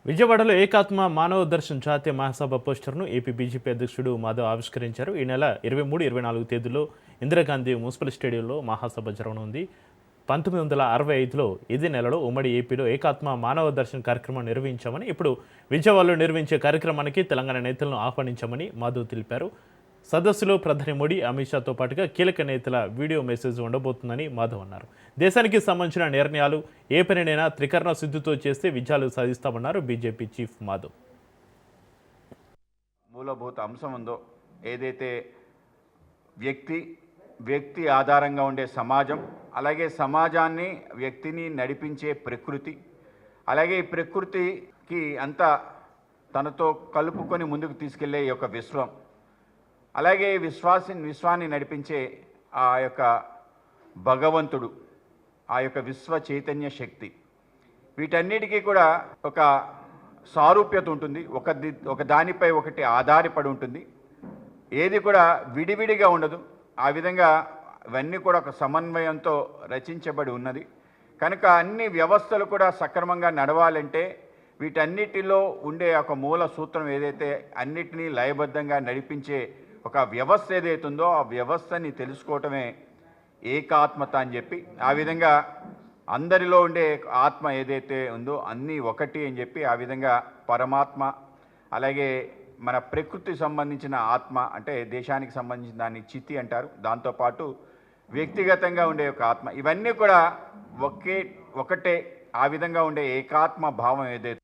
విజయవాడలో ఏకాత్మ మానవ దర్శన్ జాతీయ మహాసభ పోస్టర్ను ఏపీ బీజేపీ అధ్యక్షుడు మాధవ్ ఆవిష్కరించారు. ఈ నెల 23, 24 తేదీల్లో ఇందిరాగాంధీ మున్సిపల్ స్టేడియంలో మహాసభ జరగనుంది. 1965లో ఇదే నెలలో ఉమ్మడి ఏపీలో ఏకాత్మ మానవ దర్శన్ కార్యక్రమం నిర్వహించామని, ఇప్పుడు విజయవాడలో నిర్వహించే కార్యక్రమానికి తెలంగాణ నేతలను ఆహ్వానించామని మాధవ్ తెలిపారు. సదస్సులో ప్రధాని మోడీ, అమిత్ షాతో పాటుగా కీలక నేతల వీడియో మెసేజ్ ఉండబోతుందని మాధవ్ అన్నారు. దేశానికి సంబంధించిన నిర్ణయాలు ఏ పనినైనా త్రికరణ శుద్ధితో చేస్తే విజయాలు సాధిస్తామన్నారు బీజేపీ చీఫ్ మాధవ్. మూలభూత అంశం ఉందో ఏదైతే వ్యక్తి ఆధారంగా ఉండే సమాజం, అలాగే సమాజాన్ని వ్యక్తిని నడిపించే ప్రకృతి, అలాగే ఈ ప్రకృతికి అంతా తనతో కలుపుకొని ముందుకు తీసుకెళ్లే ఈ యొక్క విశ్వం, అలాగే విశ్వాన్ని నడిపించే ఆ యొక్క భగవంతుడు, ఆ యొక్క విశ్వ చైతన్య శక్తి, వీటన్నిటికీ కూడా ఒక సారూప్యత ఉంటుంది. ఒక దానిపై ఒకటి ఆధారపడి ఉంటుంది. ఏది కూడా విడివిడిగా ఉండదు. ఆ విధంగా ఇవన్నీ కూడా ఒక సమన్వయంతో రచించబడి ఉన్నది. కనుక అన్ని వ్యవస్థలు కూడా సక్రమంగా నడవాలంటే వీటన్నిటిలో ఉండే ఒక మూల సూత్రం ఏదైతే అన్నిటినీ లయబద్ధంగా నడిపించే ఒక వ్యవస్థ ఏదైతే ఉందో ఆ వ్యవస్థని తెలుసుకోవటమే ఏకాత్మత అని చెప్పి, ఆ విధంగా అందరిలో ఉండే ఆత్మ ఏదైతే ఉందో అన్నీ ఒకటి అని చెప్పి, ఆ విధంగా పరమాత్మ, అలాగే మన ప్రకృతికి సంబంధించిన ఆత్మ అంటే దేశానికి సంబంధించిన దాన్ని చితి అంటారు, దాంతోపాటు వ్యక్తిగతంగా ఉండే ఒక ఆత్మ, ఇవన్నీ కూడా ఒకటే ఆ విధంగా ఉండే ఏకాత్మ భావం ఏదైతే